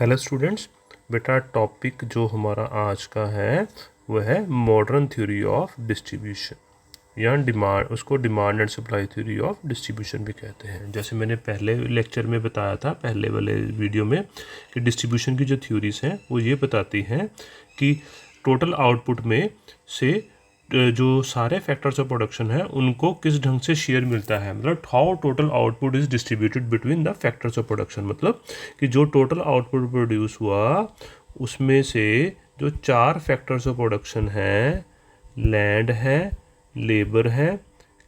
Hello students, बेटा topic जो हमारा आज का है वह है मॉडर्न थ्योरी ऑफ डिस्ट्रीब्यूशन या उसको demand and supply theory of distribution भी कहते हैं। जैसे मैंने पहले लेक्चर में बताया था, पहले वाले वीडियो में, कि डिस्ट्रीब्यूशन की जो थ्योरीज हैं वो ये बताती हैं कि टोटल आउटपुट में से जो सारे फैक्टर्स ऑफ प्रोडक्शन है उनको किस ढंग से शेयर मिलता है, मतलब how total output is distributed between the factors of production. मतलब कि जो टोटल आउटपुट प्रोड्यूस हुआ उसमें से जो 4 फैक्टर्स ऑफ प्रोडक्शन हैं, लैंड है, लेबर है,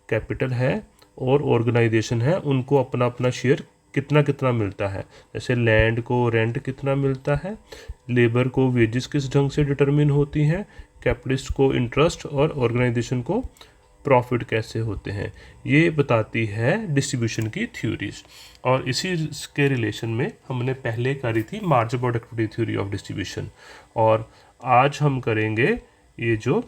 कैपिटल है और ऑर्गेनाइजेशन है, उनको अपना अपना शेयर कितना कितना मिलता है। जैसे लैंड को रेंट कितना मिलता है, लेबर को वेजेस किस ढंग से डिटरमिन होती हैं, कैपिटलिस्ट को इंटरेस्ट और ऑर्गेनाइजेशन को प्रॉफिट कैसे होते हैं, ये बताती है डिस्ट्रीब्यूशन की थ्योरीज। और इसी के रिलेशन में हमने पहले करी थी margin productivity theory of distribution, और आज हम करेंगे ये जो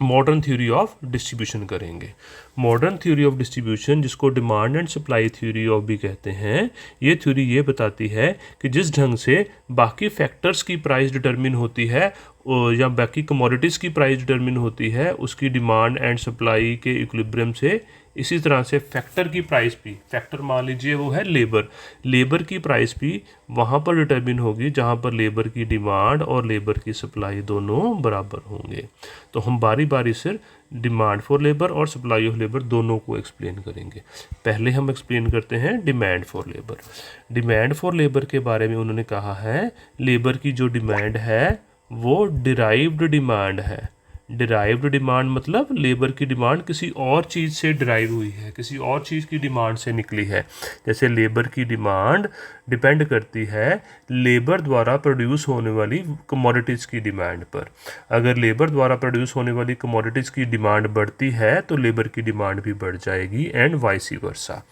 मॉडर्न थ्योरी ऑफ डिस्ट्रीब्यूशन करेंगे। मॉडर्न थ्योरी ऑफ डिस्ट्रीब्यूशन, जिसको demand and supply theory of भी कहते हैं, ये थ्योरी ये बताती है कि जिस ढंग से बाकी फैक्टर्स की प्राइस डिटरमिन होती है या बाकी कमोडिटीज़ की प्राइस डिटरमिन होती है उसकी डिमांड एंड सप्लाई के इक्विलिब्रियम से, इसी तरह से फैक्टर की प्राइस भी, फैक्टर मान लीजिए वो है लेबर की प्राइस भी वहाँ पर डिटरमिन होगी जहाँ पर लेबर की डिमांड और लेबर की सप्लाई दोनों बराबर होंगे। तो हम बारी बारी से डिमांड फॉर लेबर और सप्लाई ऑफ लेबर दोनों को एक्सप्लेन करेंगे। पहले हम एक्सप्लेन करते हैं demand for labour. Demand for labour के बारे में उन्होंने कहा है, लेबर की जो डिमांड है वो डिराइव्ड डिमांड है। डिराइव्ड डिमांड मतलब लेबर की डिमांड किसी और चीज़ से डिराइव हुई है, किसी और चीज़ की डिमांड से निकली है। जैसे लेबर की डिमांड डिपेंड करती है लेबर द्वारा प्रोड्यूस होने वाली कमोडिटीज़ की डिमांड पर। अगर लेबर द्वारा प्रोड्यूस होने वाली कमोडिटीज़ की डिमांड बढ़ती है तो लेबर की डिमांड भी बढ़ जाएगी एंड वाइस वर्सा।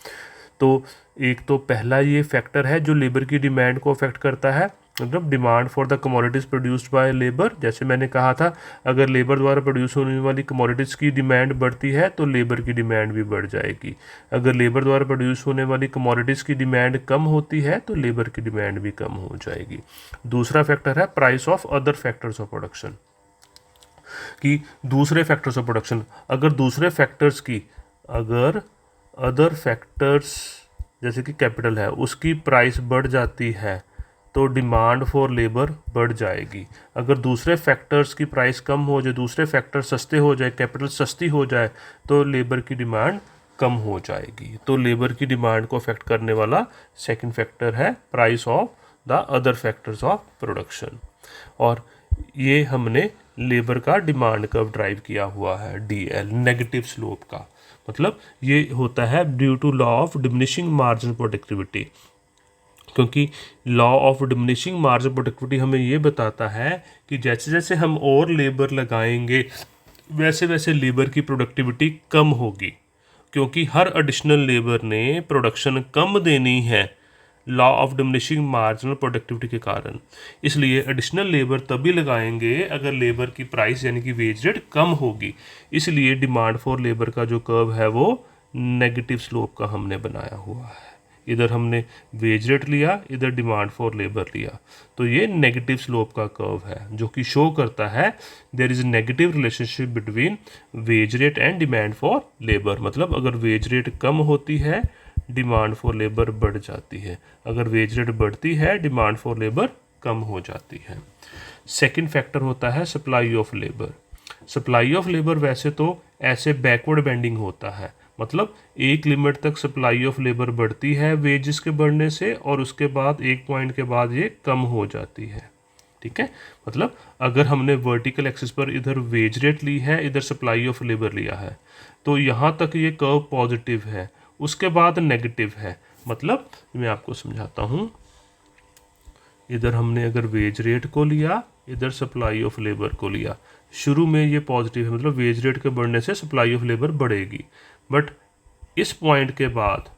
तो एक तो पहला ये फैक्टर है जो लेबर की डिमांड को अफेक्ट करता है, मतलब demand for the commodities produced by labour. जैसे मैंने कहा था, अगर लेबर द्वारा प्रोड्यूस होने वाली कमोडिटीज़ की डिमांड बढ़ती है तो लेबर की डिमांड भी बढ़ जाएगी। अगर लेबर द्वारा प्रोड्यूस होने वाली कमोडिटीज़ की डिमांड कम होती है तो लेबर की डिमांड भी कम हो जाएगी। दूसरा फैक्टर है price of other factors of production, कि दूसरे फैक्टर्स ऑफ प्रोडक्शन, अगर दूसरे फैक्टर्स की, अगर अदर फैक्टर्स जैसे कि कैपिटल है उसकी प्राइस बढ़ जाती है तो डिमांड फॉर लेबर बढ़ जाएगी। अगर दूसरे फैक्टर्स की प्राइस कम हो जाए, दूसरे फैक्टर सस्ते हो जाए, कैपिटल सस्ती हो जाए तो लेबर की डिमांड कम हो जाएगी। तो लेबर की डिमांड को अफेक्ट करने वाला सेकंड फैक्टर है price of the other factors of production. और ये हमने लेबर का डिमांड कर्व ड्राइव किया हुआ है, DL नेगेटिव स्लोप का। मतलब ये होता है due to law of diminishing marginal productivity, क्योंकि law of diminishing marginal productivity हमें ये बताता है कि जैसे जैसे हम और लेबर लगाएंगे वैसे वैसे लेबर की प्रोडक्टिविटी कम होगी, क्योंकि हर एडिशनल लेबर ने प्रोडक्शन कम देनी है law of diminishing marginal productivity के कारण। इसलिए एडिशनल लेबर तभी लगाएंगे अगर लेबर की प्राइस यानी कि वेज रेट कम होगी। इसलिए डिमांड फॉर लेबर का जो कर्व है वो नेगेटिव स्लोप का हमने बनाया हुआ है। इधर हमने वेज रेट लिया, इधर डिमांड फॉर लेबर लिया, तो ये नेगेटिव स्लोप का कर्व है जो कि शो करता है there is negative relationship between wage rate and demand for labour. मतलब अगर वेज रेट कम होती है डिमांड फॉर लेबर बढ़ जाती है, अगर वेज रेट बढ़ती है डिमांड फॉर लेबर कम हो जाती है। सेकंड फैक्टर होता है supply of labour. Supply of labour वैसे तो ऐसे बैकवर्ड बेंडिंग होता है, मतलब एक लिमिट तक सप्लाई ऑफ लेबर बढ़ती है वेजेस के बढ़ने से और उसके बाद एक पॉइंट के बाद ये कम हो जाती है। ठीक है, मतलब अगर हमने वर्टिकल एक्सिस पर इधर वेज रेट ली है, इधर सप्लाई ऑफ लेबर लिया है, तो यहाँ तक ये कर्व पॉजिटिव है, उसके बाद नेगेटिव है। मतलब मैं आपको समझाता हूँ, इधर हमने अगर वेज रेट को लिया, इधर सप्लाई ऑफ लेबर को लिया, शुरू में ये पॉजिटिव है, मतलब वेज रेट के बढ़ने से सप्लाई ऑफ लेबर बढ़ेगी। बट इस पॉइंट के बाद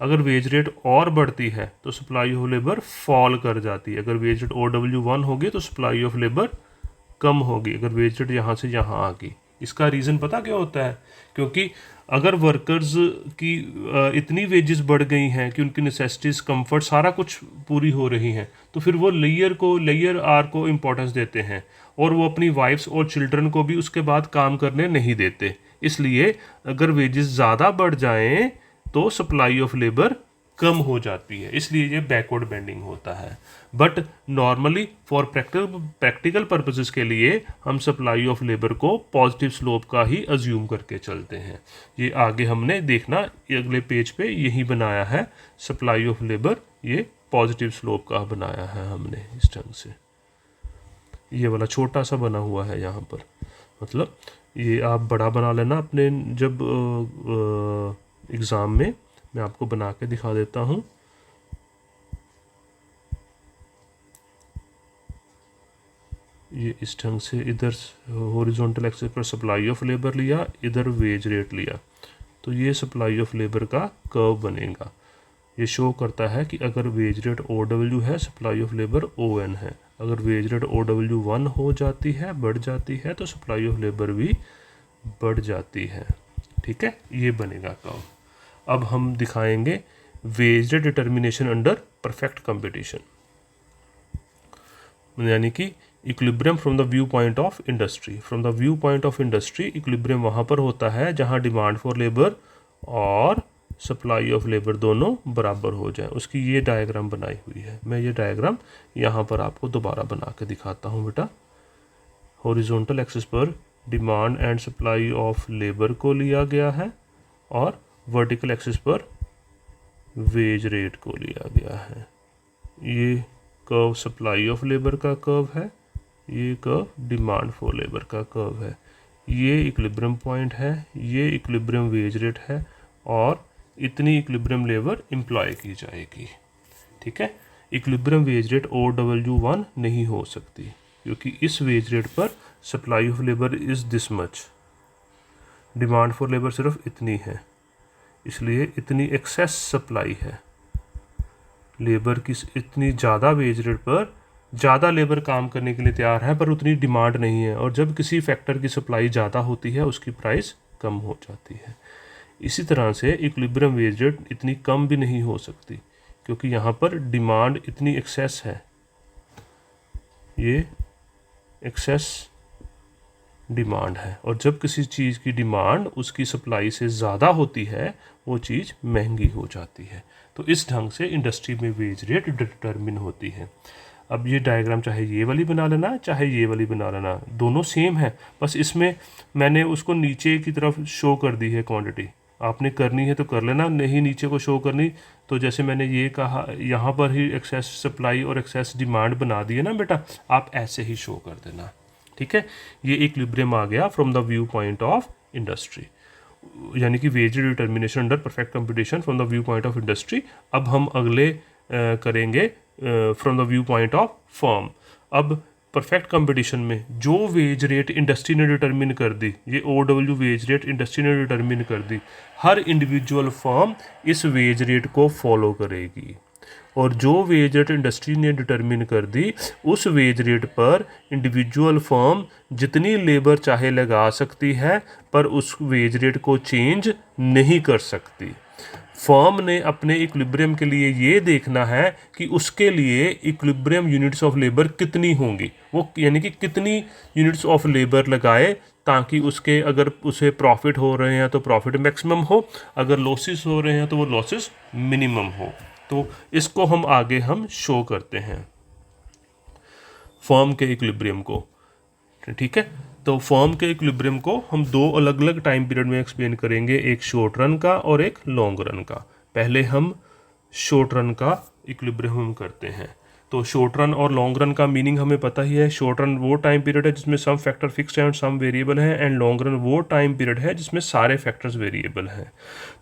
अगर वेज रेट और बढ़ती है तो सप्लाई ऑफ लेबर फॉल कर जाती है। अगर वेज रेट OW1 होगी तो सप्लाई ऑफ लेबर कम होगी, अगर वेज रेट यहाँ से यहाँ आ गई। इसका रीज़न पता क्या होता है? क्योंकि अगर वर्कर्स की इतनी वेजेस बढ़ गई हैं कि उनकी नेसेसिटीज़, कंफर्ट, सारा कुछ पूरी हो रही हैं, तो फिर वो लेयर आर को इम्पोर्टेंस देते हैं और वो अपनी वाइफ्स और चिल्ड्रन को भी उसके बाद काम करने नहीं देते। इसलिए अगर वेजेस ज़्यादा बढ़ जाएं तो सप्लाई ऑफ लेबर कम हो जाती है, इसलिए ये बैकवर्ड बेंडिंग होता है। But normally for practical purposes के लिए हम सप्लाई ऑफ लेबर को पॉजिटिव स्लोप का ही अज्यूम करके चलते हैं। ये आगे हमने देखना, अगले पेज पे यही बनाया है, सप्लाई ऑफ लेबर ये पॉजिटिव स्लोप का बनाया है हमने इस ढंग से। ये वाला छोटा सा बना हुआ है यहाँ पर, मतलब ये आप बड़ा बना लेना अपने जब एग्ज़ाम में। मैं आपको बना के दिखा देता हूँ। ये इस ढंग से, इधर हॉरिजॉन्टल एक्सिस पर सप्लाई ऑफ लेबर लिया, इधर वेज रेट लिया, तो ये सप्लाई ऑफ लेबर का कर्व बनेगा। ये शो करता है कि अगर वेज रेट OW है, सप्लाई ऑफ लेबर ON है। अगर वेज रेट OW 1 हो जाती है, बढ़ जाती है, तो सप्लाई ऑफ लेबर भी बढ़ जाती है। ठीक है, ये बनेगा कर्व। अब हम दिखाएंगे wage rate determination under perfect competition, यानी कि equilibrium from the view point of industry. From the view point of industry equilibrium वहाँ पर होता है जहाँ डिमांड फॉर लेबर और सप्लाई ऑफ लेबर दोनों बराबर हो जाए। उसकी ये डायग्राम बनाई हुई है। मैं ये डायग्राम यहाँ पर आपको दोबारा बना के दिखाता हूँ बेटा। हॉरिजॉन्टल एक्सिस पर demand and supply of labour को लिया गया है और वर्टिकल एक्सिस पर वेज रेट को लिया गया है। ये कर्व सप्लाई ऑफ लेबर का कर्व है, ये कर्व डिमांड फॉर लेबर का कर्व है। ये इक्विलिब्रियम पॉइंट है, ये इक्विलिब्रियम वेज रेट है और इतनी इक्विलिब्रियम लेबर एम्प्लॉय की जाएगी। ठीक है, इक्विलिब्रियम वेज रेट OW1 नहीं हो सकती क्योंकि इस वेज रेट पर supply of labour is this much, demand for labour सिर्फ इतनी है, इसलिए इतनी एक्सेस सप्लाई है। लेबर की इतनी ज़्यादा वेज रेट पर ज़्यादा लेबर काम करने के लिए तैयार है पर उतनी डिमांड नहीं है, और जब किसी फैक्टर की सप्लाई ज़्यादा होती है उसकी प्राइस कम हो जाती है। इसी तरह से इक्विलिब्रियम वेज रेट इतनी कम भी नहीं हो सकती क्योंकि यहाँ पर डिमांड इतनी एक्सेस है, ये एक्सेस डिमांड है, और जब किसी चीज़ की डिमांड उसकी सप्लाई से ज़्यादा होती है वो चीज़ महंगी हो जाती है। तो इस ढंग से इंडस्ट्री में वेज रेट डिटरमिन होती है। अब ये डायग्राम चाहे ये वाली बना लेना चाहे ये वाली बना लेना, दोनों सेम है, बस इसमें मैंने उसको नीचे की तरफ शो कर दी है क्वांटिटी। आपने करनी है तो कर लेना, नहीं नीचे को शो करनी तो जैसे मैंने ये कहा यहाँ पर ही एक्सेस सप्लाई और एक्सेस डिमांड बना दी है ना बेटा, आप ऐसे ही शो कर देना। ठीक है, ये इक्विलिब्रियम आ गया from the view point of industry, यानी कि wage determination under perfect competition from the view point of industry. अब हम अगले करेंगे from the view point of firm. अब परफेक्ट कंपटीशन में जो वेज रेट इंडस्ट्री ने डिटरमिन कर दी, ये OW वेज रेट इंडस्ट्री ने डिटरमिन कर दी, हर इंडिविजुअल फर्म इस वेज रेट को फॉलो करेगी, और जो वेज रेट इंडस्ट्री ने डिटरमिन कर दी उस वेज रेट पर इंडिविजुअल फर्म जितनी लेबर चाहे लगा सकती है पर उस वेज रेट को चेंज नहीं कर सकती। फर्म ने अपने इक्विलिब्रियम के लिए ये देखना है कि उसके लिए इक्विलिब्रियम यूनिट्स ऑफ लेबर कितनी होंगी, वो यानी कि कितनी यूनिट्स ऑफ लेबर लगाए ताकि उसके अगर उसे प्रॉफिट हो रहे हैं तो प्रॉफिट मैक्सिमम हो, अगर लॉसेस हो रहे हैं तो वो लॉसेस मिनिमम हो। तो इसको हम आगे शो करते हैं फर्म के इक्विलिब्रियम को। ठीक है, तो फर्म के इक्विलिब्रियम को हम दो अलग अलग टाइम पीरियड में एक्सप्लेन करेंगे, एक शॉर्ट रन का और एक लॉन्ग रन का। पहले हम शॉर्ट रन का इक्विलिब्रियम हम करते हैं। तो शॉर्ट रन और लॉन्ग रन का मीनिंग हमें पता ही है। शॉर्ट रन वो टाइम पीरियड है जिसमें सम फैक्टर फिक्स्ड है और सम वेरिएबल है, एंड लॉन्ग रन वो टाइम पीरियड है जिसमें सारे फैक्टर्स वेरिएबल हैं।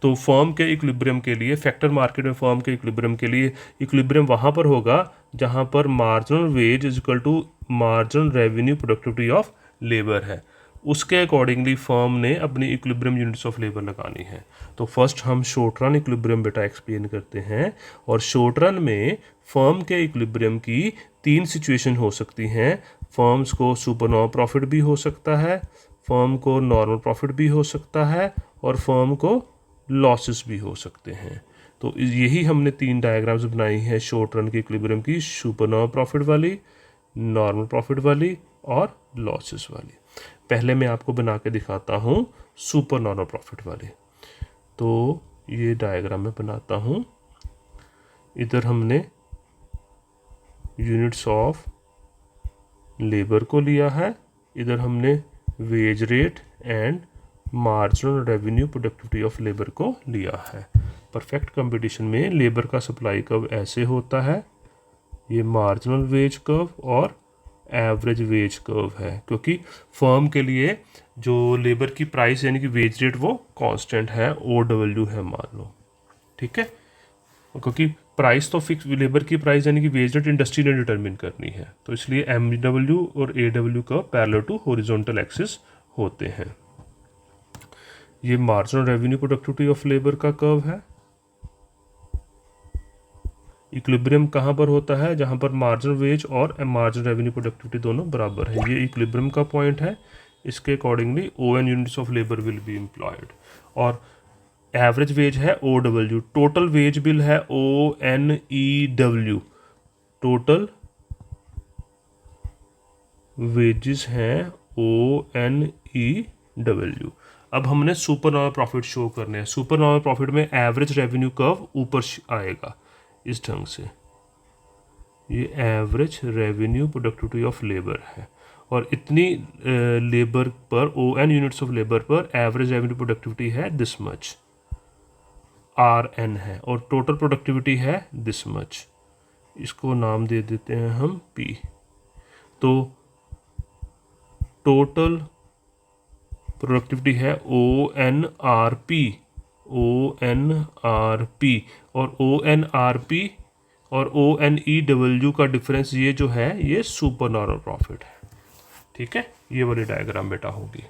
तो फर्म के इक्विलिब्रियम के लिए, फैक्टर मार्केट में फर्म के इक्विलिब्रियम के लिए इक्विलिब्रियम वहाँ पर होगा जहाँ पर marginal wage is equal to marginal revenue productivity of labour है। उसके अकॉर्डिंगली फर्म ने अपनी इक्विलिब्रियम यूनिट्स ऑफ लेबर लगानी है। तो फर्स्ट हम शॉर्ट रन इक्विलिब्रियम बेटा एक्सप्लेन करते हैं, और शॉर्ट रन में फर्म के इक्विलिब्रियम की तीन सिचुएशन हो सकती हैं। फर्म्स को सुपरनोवा प्रॉफिट भी हो सकता है, फर्म को नॉर्मल प्रॉफिट भी हो सकता है और फर्म को लॉसेस भी हो सकते हैं। तो यही हमने 3 डायग्राम्स बनाई हैं शॉर्ट रन के इक्विलिब्रियम की, सुपर नॉर्मल प्रॉफिट वाली, नॉर्मल प्रॉफिट वाली और लॉसेस वाली। पहले मैं आपको बना के दिखाता हूँ सुपर नॉर्मल प्रॉफिट वाली। तो ये डायग्राम मैं बनाता हूँ। इधर हमने यूनिट्स ऑफ लेबर को लिया है, इधर हमने veg rate and marginal revenue productivity of labour को लिया है। परफेक्ट कंपटीशन में लेबर का सप्लाई कर्व ऐसे होता है, ये मार्जिनल वेज कर्व और एवरेज वेज कर्व है, क्योंकि फर्म के लिए जो लेबर की प्राइस यानी कि वेज रेट वो कांस्टेंट है, OW है मान लो, ठीक है। क्योंकि प्राइस तो फिक्स, लेबर की प्राइस यानी कि वेज रेट इंडस्ट्री ने डिटरमिन करनी है, तो इसलिए MW और AW curve parallel to horizontal axis होते हैं। ये marginal revenue productivity of labour का कर्व है। इक्विलिब्रियम कहाँ पर होता है, जहाँ पर मार्जिनल वेज और मार्जिनल रेवेन्यू प्रोडक्टिविटी दोनों बराबर है, ये इक्विलिब्रियम का पॉइंट है। इसके accordingly ON units of labour will be employed. और एवरेज वेज है OW, टोटल वेज बिल है ONEW, टोटल वेजेस हैं ONEW। अब हमने सुपर नॉर्मल प्रॉफिट शो करने हैं। सुपर नॉर्मल प्रॉफिट में एवरेज रेवेन्यू कर्व ऊपर आएगा इस ढंग से, ये average revenue productivity of labour है, और इतनी लेबर पर ON यूनिट्स ऑफ लेबर पर एवरेज रेवेन्यू प्रोडक्टिविटी है दिस मच, RN है, और टोटल प्रोडक्टिविटी है दिस मच। इसको नाम दे देते हैं हम P। तो टोटल प्रोडक्टिविटी है ONRP, और ONRP और ONEW का डिफरेंस ये जो है ये सुपर नॉर्मल प्रॉफिट है, ठीक है। ये वाली डायग्राम बेटा होगी।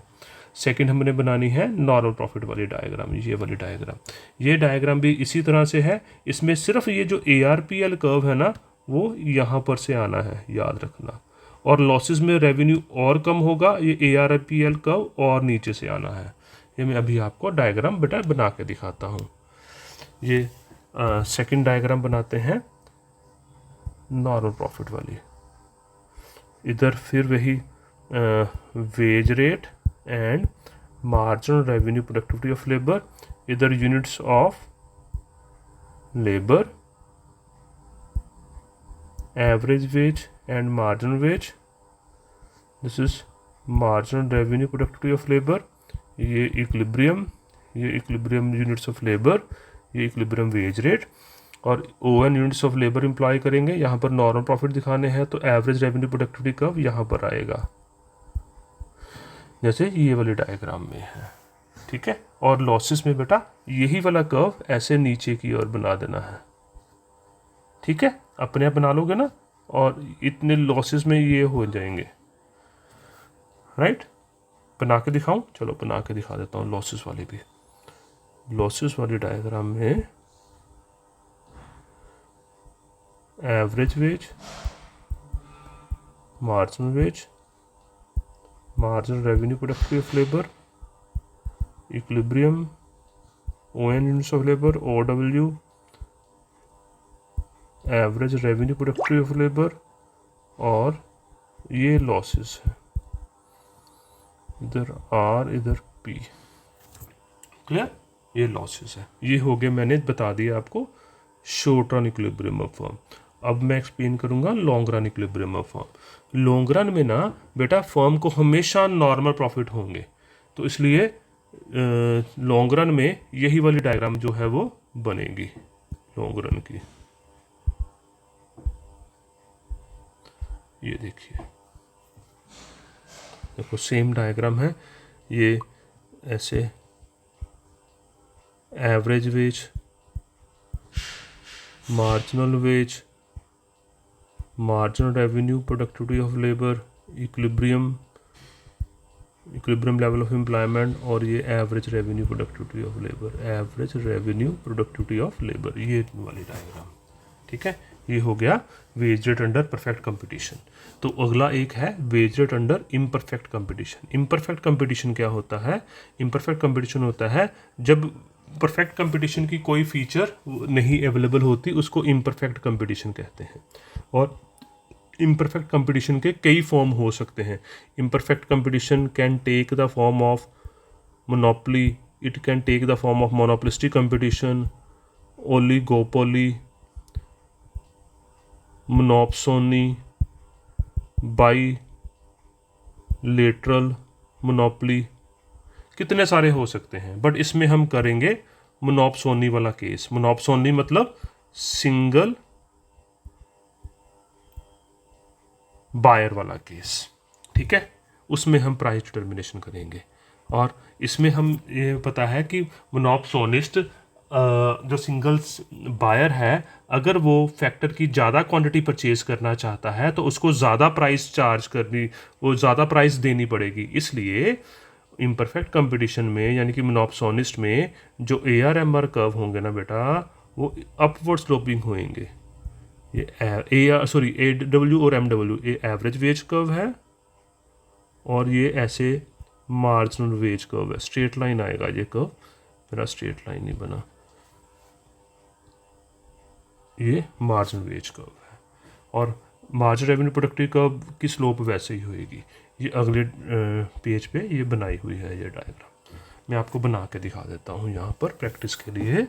सेकंड हमने बनानी है नॉर्मल प्रॉफिट वाली डायग्राम, ये वाली डायग्राम। ये डायग्राम भी इसी तरह से है, इसमें सिर्फ ये जो ARPL कर्व है ना वो यहाँ पर से आना है, याद रखना। और लॉसेस में रेवेन्यू और कम होगा, ये ARPL कर्व और नीचे से आना है। ये मैं अभी आपको डायग्राम बेटा बना के दिखाता हूँ। ये सेकंड डायग्राम बनाते हैं नॉर्मल प्रॉफिट वाली। इधर फिर वही wage rate and marginal revenue productivity of labour, इधर units of labour, average wage and marginal wage, this is marginal revenue productivity of labour, ये इक्विलिब्रियम यूनिट्स ऑफ लेबर, ये equilibrium wage rate, और ON units of labour employ करेंगे। यहाँ पर normal profit दिखाने हैं तो एवरेज रेवेन्यू प्रोडक्टिविटी कर्व यहाँ पर आएगा, जैसे ये वाली डायग्राम में है, ठीक है। और लॉसेस में बेटा यही वाला कर्व ऐसे नीचे की ओर बना देना है, ठीक है। अपने आप बना लोगे ना, और इतने लॉसेस में ये हो जाएंगे, राइट। बना के दिखाऊं, चलो बना के दिखा देता हूँ लॉसेस वाली भी। लॉसेस वाली डायग्राम में average wage, marginal wage, marginal revenue productivity of labour, equilibrium, ON units of labour OW, average revenue productivity of labour, और ये लॉसेस है, इधर R इधर P, क्लियर। ये लॉसेस है। ये हो गए, मैंने बता दिया आपको short run equilibrium of firm. अब मैं एक्सप्लेन करूंगा long run equilibrium of firm. Long run में ना बेटा फर्म को हमेशा नॉर्मल प्रॉफिट होंगे, तो इसलिए लॉन्ग रन में यही वाली डायग्राम जो है वो बनेगी लॉन्ग रन की। ये देखिए, देखो सेम डायग्राम है ये, ऐसे average wage, marginal wage, marginal revenue productivity of labour, equilibrium level of employment, और ये average revenue productivity of labour, average revenue productivity of labour, ये वाली डायग्राम, ठीक है। ये हो गया wage rate under perfect competition. तो अगला एक है wage rate under imperfect competition. Imperfect competition क्या होता है? इम्परफेक्ट कंपटीशन होता है जब परफेक्ट कंपटीशन की कोई फीचर नहीं अवेलेबल होती, उसको इम्परफेक्ट कंपटीशन कहते हैं। और इम्परफेक्ट कंपटीशन के कई फॉर्म हो सकते हैं। Imperfect competition can take the form of monopoly, it can take the form of monopolistic competition, oligopoly, monopsony, bilateral monopoly, कितने सारे हो सकते हैं। बट इसमें हम करेंगे मोनोपसोनी वाला केस। मोनोपसोनी मतलब सिंगल बायर वाला केस, ठीक है। उसमें हम प्राइस डिटर्मिनेशन करेंगे। और इसमें हम ये पता है कि मोनोपसोनिस्ट जो सिंगल बायर है, अगर वो फैक्टर की ज़्यादा क्वांटिटी परचेज करना चाहता है तो उसको ज़्यादा प्राइस चार्ज करनी, वो ज़्यादा प्राइस देनी पड़ेगी। इसलिए इम्परफेक्ट कंपटीशन में यानी कि मोनोपसोनिस्ट में जो AR/MR कर्व होंगे ना बेटा, वो अपवर्ड स्लोपिंग होंगे। ये AW और MW ये एवरेज वेज कर्व है, और ये ऐसे मार्जिनल वेज कर्व है। स्ट्रेट लाइन आएगा ये कर्व, मेरा स्ट्रेट लाइन नहीं बना, ये मार्जिनल वेज कर्व है। और मार्जिनल रेवेन्यू प्रोडक्टिविटी कर्व की स्लोप वैसे ही होएगी। ये अगले पेज पे ये बनाई हुई है ये डायग्राम, मैं आपको बना के दिखा देता हूँ यहाँ पर प्रैक्टिस के लिए।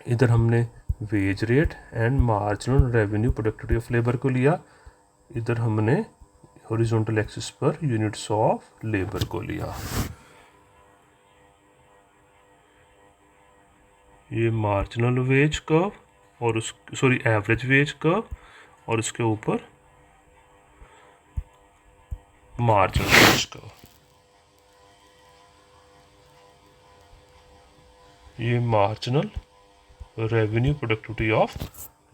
इधर हमने veg rate and marginal revenue productivity of labour को लिया, इधर हमने हॉरिजॉन्टल एक्सिस पर यूनिट्स ऑफ लेबर को लिया। ये मार्जिनल वेज कर्व और उस एवरेज वेज कर्व, और उसके ऊपर मार्जिनल वेज कर्व। ये marginal revenue productivity of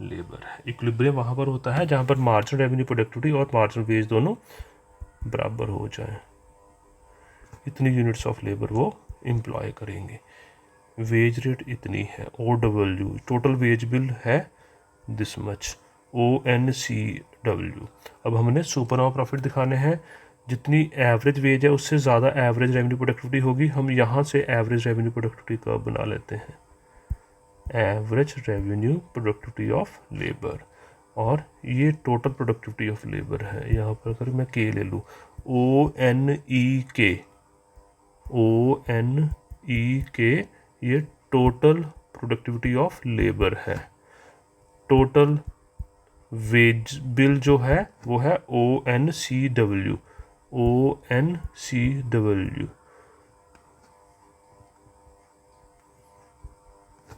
labour है। इक्विलिब्रियम वहाँ पर होता है जहाँ पर मार्जिनल रेवेन्यू प्रोडक्टिविटी और मार्जिनल वेज दोनों बराबर हो जाएं। इतनी यूनिट्स ऑफ लेबर वो एम्प्लॉय करेंगे। वेज रेट इतनी है, OW टोटल वेज बिल है दिस मच, ONCW। अब हमने सुपरनोवा प्रॉफिट दिखाने हैं। जितनी एवरेज वेज है उससे ज़्यादा एवरेज रेवेन्यू प्रोडक्टिविटी होगी। हम यहाँ से एवरेज रेवेन्यू प्रोडक्टिविटी कर्व बना लेते हैं, average revenue productivity of labour. और ये टोटल प्रोडक्टिविटी ऑफ लेबर है। यहाँ पर अगर मैं के ले लूँ, ONEK, ये टोटल प्रोडक्टिविटी ऑफ लेबर है। टोटल वेज बिल जो है वो है ONCW।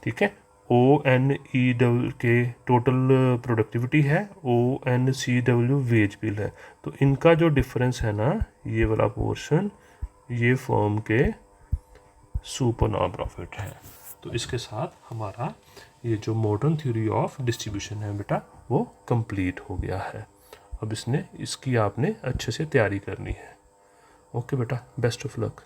ठीक है, ONEW के टोटल प्रोडक्टिविटी है, ONCW वेज बिल है। तो इनका जो डिफरेंस है ना, ये वाला पोर्शन, ये फर्म के सुपरनोवा प्रॉफिट है। तो इसके साथ हमारा ये जो मॉडर्न थ्योरी ऑफ डिस्ट्रीब्यूशन है बेटा, वो कंप्लीट हो गया है। अब इसकी आपने अच्छे से तैयारी करनी है। ओके बेटा, बेस्ट ऑफ लक।